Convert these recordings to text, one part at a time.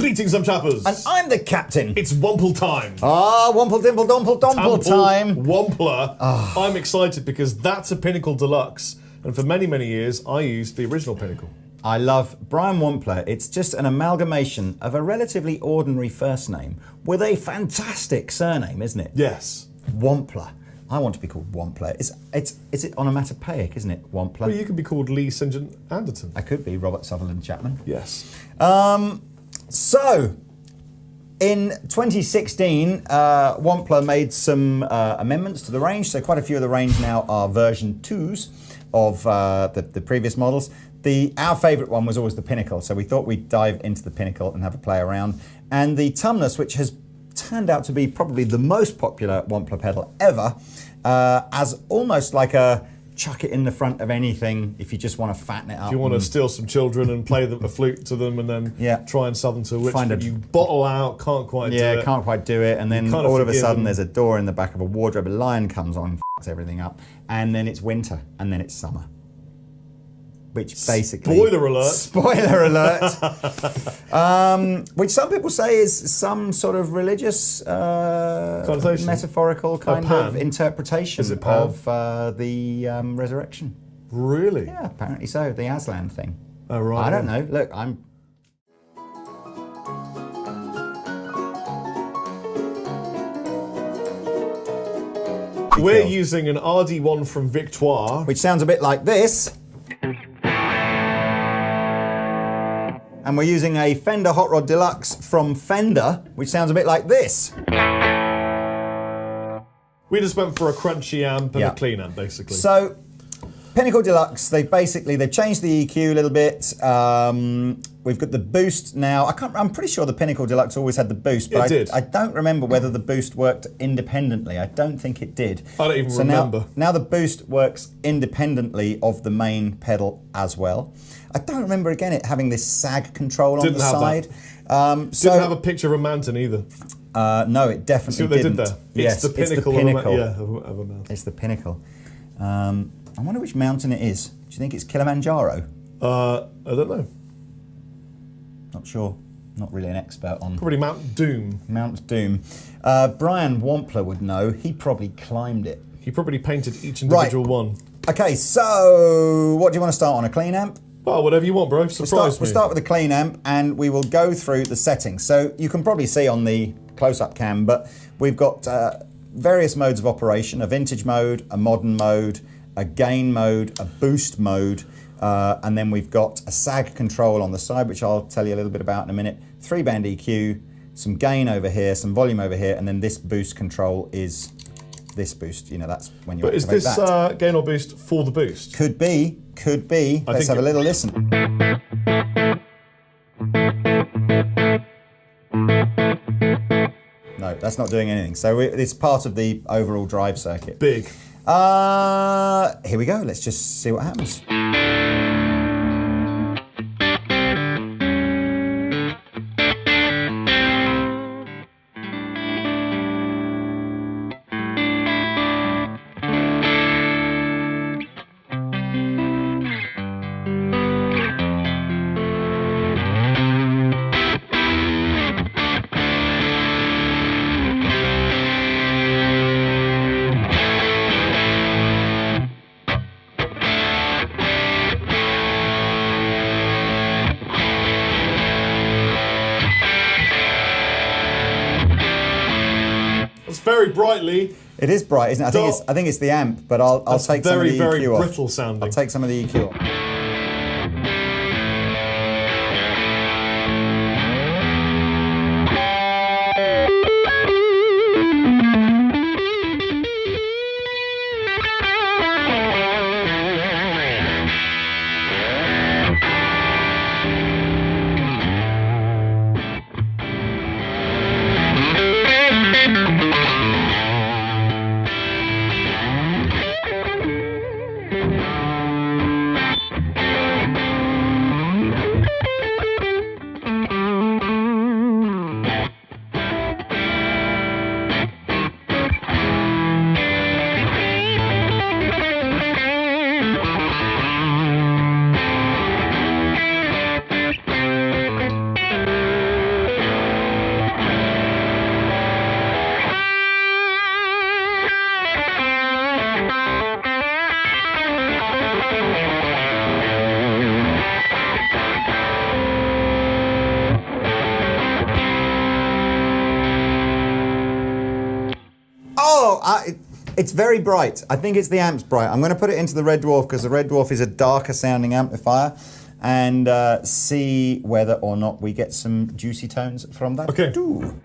Greetings, I'm Chappers. And I'm the captain. It's Wampler time. Ah, Wample Dimple Domple Domple time. Wampler. I'm excited because that's a Pinnacle Deluxe. And for many, many years, I used the original Pinnacle. I love Brian Wampler. It's just an amalgamation of a relatively ordinary first name with a fantastic surname, isn't it? Yes. Wampler. I want to be called Wampler. Is it onomatopoeic, isn't it? Wampler. Well, you could be called Lee St. John Anderton. I could be Robert Sutherland Chapman. Yes. So, in 2016, Wampler made some amendments to the range. So quite a few of the range now are version 2s of the previous models. Our favourite one was always the Pinnacle, so we thought we'd dive into the Pinnacle and have a play around. And the Tumnus, which has turned out to be probably the most popular Wampler pedal ever, as almost like a chuck it in the front of anything if you just want to fatten it up. If you want to steal some children and play a flute to them and then try and sell them to a witch, you bottle out, can't quite do it. Yeah, can't quite do it, and then all of a sudden there's a door in the back of a wardrobe, a lion comes on, f***s everything up, and then it's winter, and then it's summer. Which basically... Spoiler alert! Spoiler alert! Which some people say is some sort of religious, metaphorical kind of interpretation of the resurrection. Really? Yeah, apparently so. The Aslan thing. Oh, right. I don't know. Look, I'm... We're using an RD1 from Victory. Which sounds a bit like this. And we're using a Fender Hot Rod Deluxe from Fender, which sounds a bit like this. We just went for a crunchy amp and a clean amp, basically. So, Pinnacle Deluxe, they've changed the EQ a little bit. We've got the boost now. I'm pretty sure the Pinnacle Deluxe always had the boost, but I don't remember whether the boost worked independently. I don't think it did. I don't even remember. Now the boost works independently of the main pedal as well. I don't remember, again, it having this sag control on the side. Didn't have a picture of a mountain either. No, it definitely didn't. See what they did there? Yes, it's the Pinnacle. Of a mountain. It's the Pinnacle. I wonder which mountain it is. Do you think it's Kilimanjaro? I don't know. Not sure. Not really an expert on... Probably Mount Doom. Mount Doom. Brian Wampler would know. He probably climbed it. He probably painted each individual one. Okay, so what do you want to start on? A clean amp? Well, whatever you want, bro. Surprise me. We'll start with a clean amp and we will go through the settings. So you can probably see on the close-up cam, but we've got various modes of operation, a vintage mode, a modern mode, a gain mode, a boost mode, and then we've got a sag control on the side, which I'll tell you a little bit about in a minute, 3-band EQ, some gain over here, some volume over here, and then this boost control is this boost. You know, that's when you activate that. But is this gain or boost for the boost? Could be. Let's have a little listen. No, that's not doing anything. So it's part of the overall drive circuit. Big. Here we go. Let's just see what happens. Very brightly. It is bright, isn't it? I think it's the amp, but I'll take some of the EQ off. Very brittle sounding. I'll take some of the EQ off. It's very bright. I think it's the amp's bright. I'm going to put it into the Red Dwarf because the Red Dwarf is a darker sounding amplifier, and see whether or not we get some juicy tones from that. Okay. Too.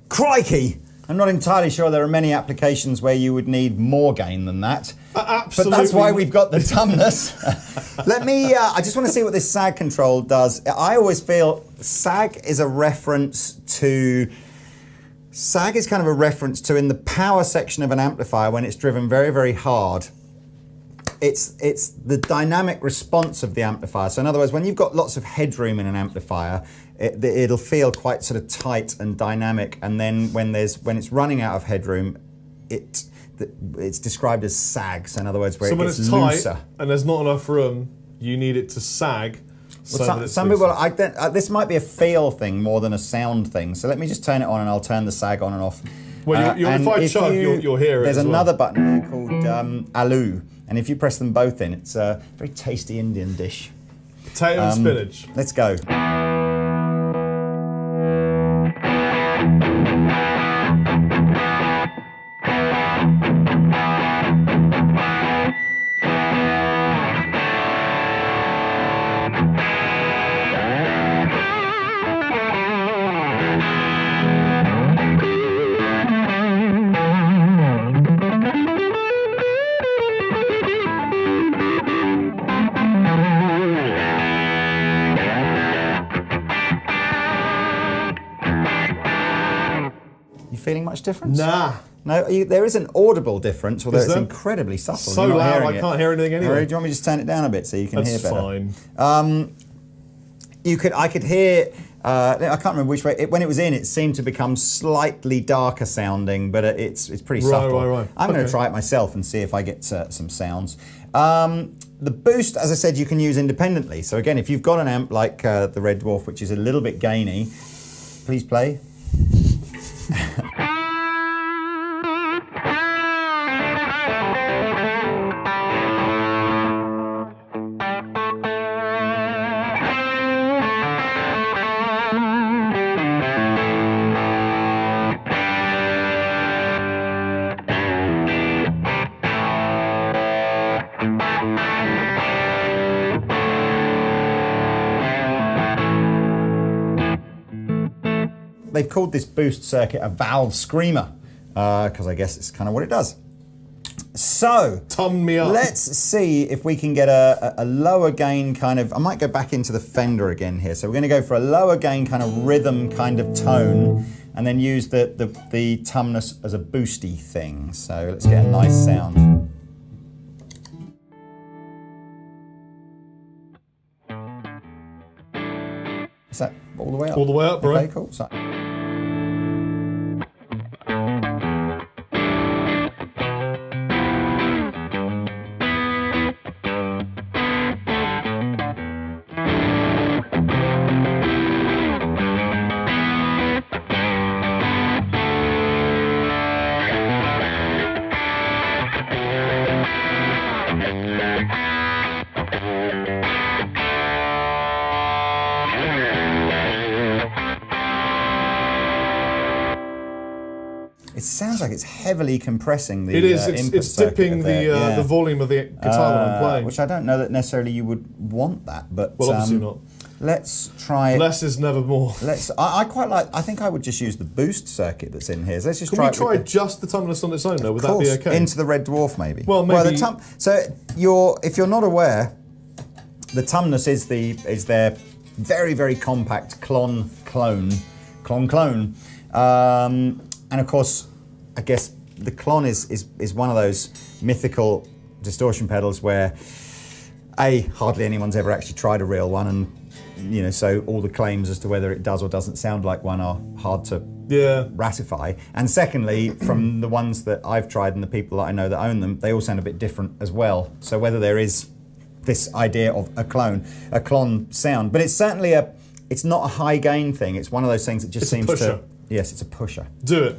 Crikey! I'm not entirely sure there are many applications where you would need more gain than that. Absolutely. But that's why we've got the Tumnus. Let me, I just want to see what this sag control does. I always feel sag is a reference to, sag is kind of a reference to in the power section of an amplifier when it's driven very, very hard. It's the dynamic response of the amplifier. So in other words, when you've got lots of headroom in an amplifier, it'll feel quite sort of tight and dynamic. And then when it's running out of headroom, it's described as sag. So in other words, where so when it's looser. Tight And there's not enough room, you need it to sag. Well, some people, this might be a feel thing more than a sound thing. So let me just turn it on, and I'll turn the sag on and off. Well, if I chug, you'll hear it. There's as well. another button here called Alu, and if you press them both in, it's a very tasty Indian dish. Potato and spinach. Let's go. Feeling much difference? Nah. No, there is an audible difference, although it's incredibly subtle. So loud, I can't hear anything anyway. Do you want me to just turn it down a bit so you can hear better? That's fine. I could hear. I can't remember which way. When it was in, it seemed to become slightly darker sounding, but it's pretty subtle. Right. I'm going to try it myself and see if I get some sounds. The boost, as I said, you can use independently. So again, if you've got an amp like the Red Dwarf, which is a little bit gainy, please play. They've called this boost circuit a valve screamer, because I guess it's kind of what it does. So, Tum me up. Let's see if we can get a lower gain kind of, I might go back into the Fender again here. So we're going to go for a lower gain kind of rhythm kind of tone, and then use the Tumnus as a boosty thing. So let's get a nice sound. Is that all the way up? All the way up, right? Okay, cool. So, it sounds like it's heavily compressing the It is. input It's dipping the volume of the guitar when I'm playing. Which I don't know that necessarily you would want that, but Well, obviously not. Let's try. Less is never more. I quite like. I think I would just use the boost circuit that's in here. So let's just Can try. we try just the Tumnus on its own though? Would that be okay? Into the Red Dwarf maybe. Well, maybe. So if you're not aware, the Tumnus is their very, very compact clone clone. And of course, I guess the Klon is one of those mythical distortion pedals where hardly anyone's ever actually tried a real one, and so all the claims as to whether it does or doesn't sound like one are hard to ratify. And secondly, from the ones that I've tried and the people that I know that own them, they all sound a bit different as well. So whether there is this idea of a Klon sound, but it's certainly it's not a high gain thing. It's one of those things that just seems to. Yes, it's a pusher. Do it.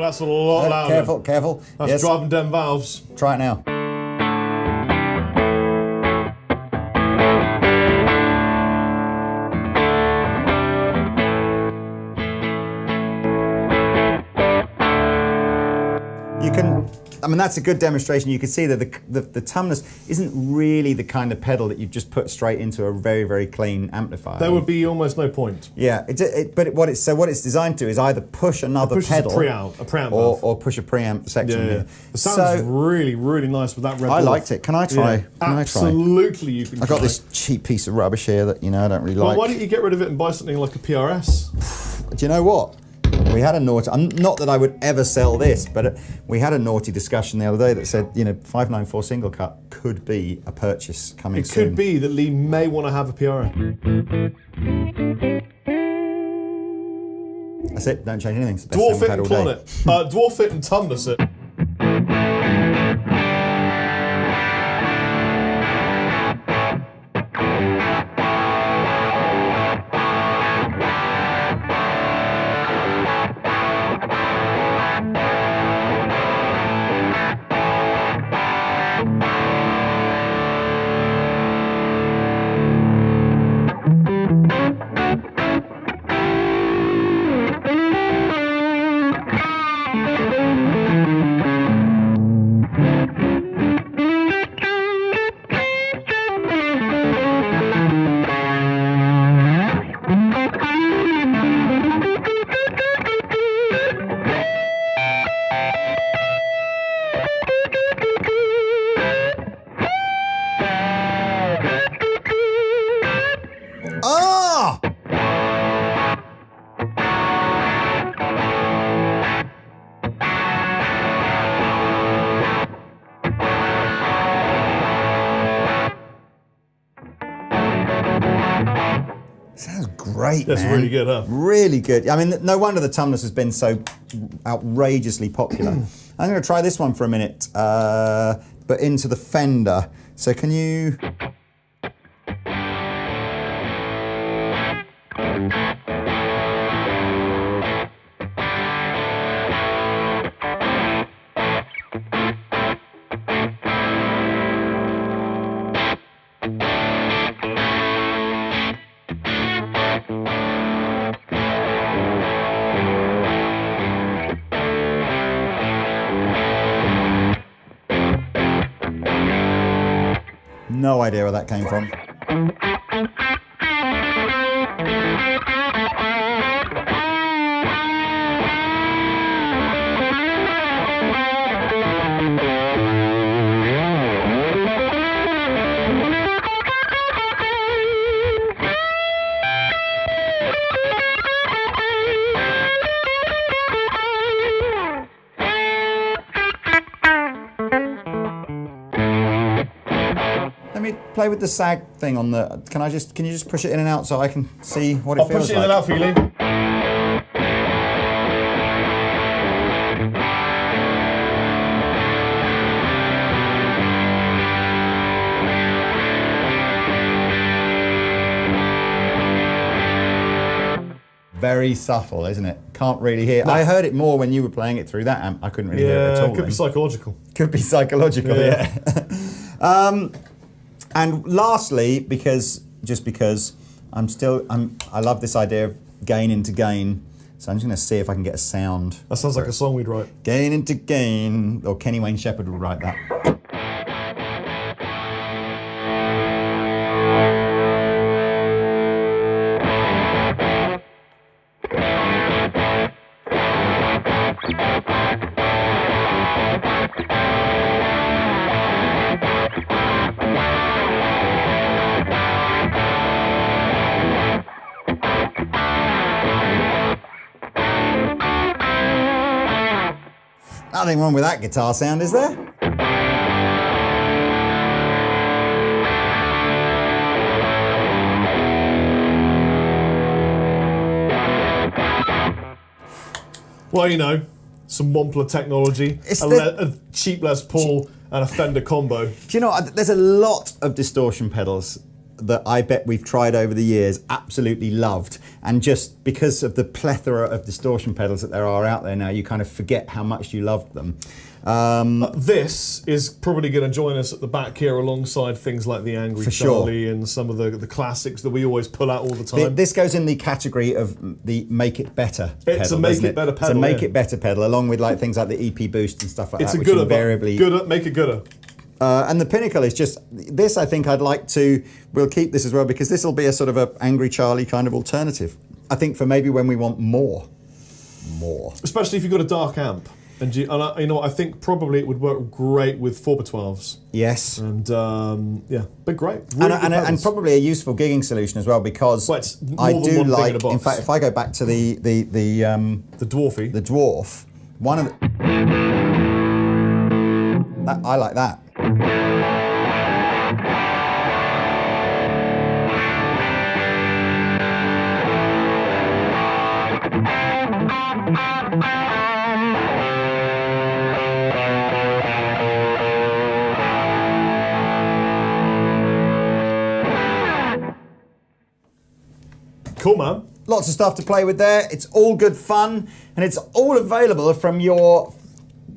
That's a lot louder. Careful. That's driving down valves. Try it now. That's a good demonstration. You can see that the Tumnus isn't really the kind of pedal that you just put straight into a very, very clean amplifier. There would be almost no point. Yeah, but what it's designed to is either push another pedal, a preamp or push a preamp section. Yeah. It sounds really, really nice with that red. I liked it. Can I try? Yeah. Absolutely, you can. I got this cheap piece of rubbish here that I don't really like. Why don't you get rid of it and buy something like a PRS? Do you know what? We had a naughty, not that I would ever sell this, but we had a naughty discussion the other day that said, 594 single cut could be a purchase coming soon. It could be that Lee may want to have a PRS. That's it, don't change anything. It's the best Dwarf thing it and we've had all clone day. it. Dwarf it and Tumnus it. Great, That's really good, huh? Really good. I mean, no wonder the Tumnus has been so outrageously popular. I'm going to try this one for a minute, but into the Fender. So can you... No idea where that came from. Play with the sag thing on the. Can you just push it in and out so I can see what it feels like? I'll push it in and out for you, Lee. very subtle, isn't it? Can't really hear. No. I heard it more when you were playing it through that amp. I couldn't really hear it at all. Yeah, it could be psychological. Could be psychological, yeah. And lastly, because I love this idea of gain into gain. So I'm just going to see if I can get a sound. That sounds like a song we'd write. Gain into gain, or Kenny Wayne Shepherd would write that. Nothing wrong with that guitar sound, is there? Well, you know, some Wampler technology, a cheap Les Paul and a Fender combo. Do you know, there's a lot of distortion pedals that I bet we've tried over the years, absolutely loved, and just because of the plethora of distortion pedals that there are out there now, you kind of forget how much you loved them. This is probably going to join us at the back here alongside things like the Angry Charlie and some of the classics that we always pull out all the time. This goes in the category of the Make It Better pedal. It's a Make It Better pedal. It's a Make It Better pedal, along with like things like the EP Boost and stuff like that. It's a gooder, invariably gooder, make it gooder. And the Pinnacle is just this. I think I'd like to. We'll keep this as well because this will be a sort of a Angry Charlie kind of alternative. I think for maybe when we want more. Especially if you've got a dark amp, and you know, I think probably it would work great with 4x12s. Yes. And yeah, but great. Really and probably a useful gigging solution as well because I do like. In fact, if I go back to the Dwarfy, the Dwarf, one of the, I like that. Cool, man. Lots of stuff to play with there. It's all good fun, and it's all available from your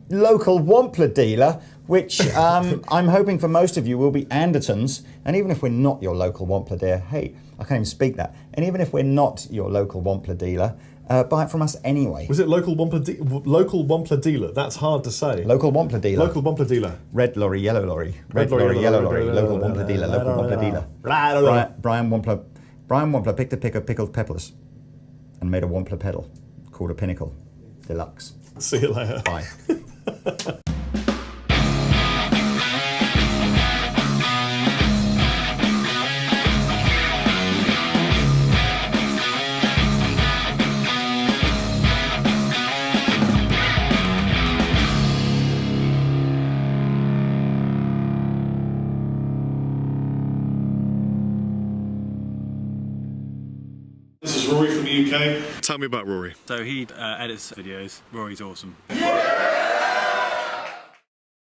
local Wampler dealer, which I'm hoping for most of you will be Andertons. And even if we're not your local Wampler dealer, hey, I can't even speak that. And even if we're not your local Wampler dealer, buy it from us anyway. Was it local Wampler dealer? That's hard to say. Local Wampler dealer. Local Wampler dealer. Red lorry, yellow lorry. Red lorry, yellow lorry. Local Wampler dealer. Local Wampler dealer. Brian Wampler picked a pick of pickled peppers and made a Wampler pedal called a Pinnacle Deluxe. See you later. Bye. This is Rory from the UK. Tell me about Rory. So he edits videos. Rory's awesome.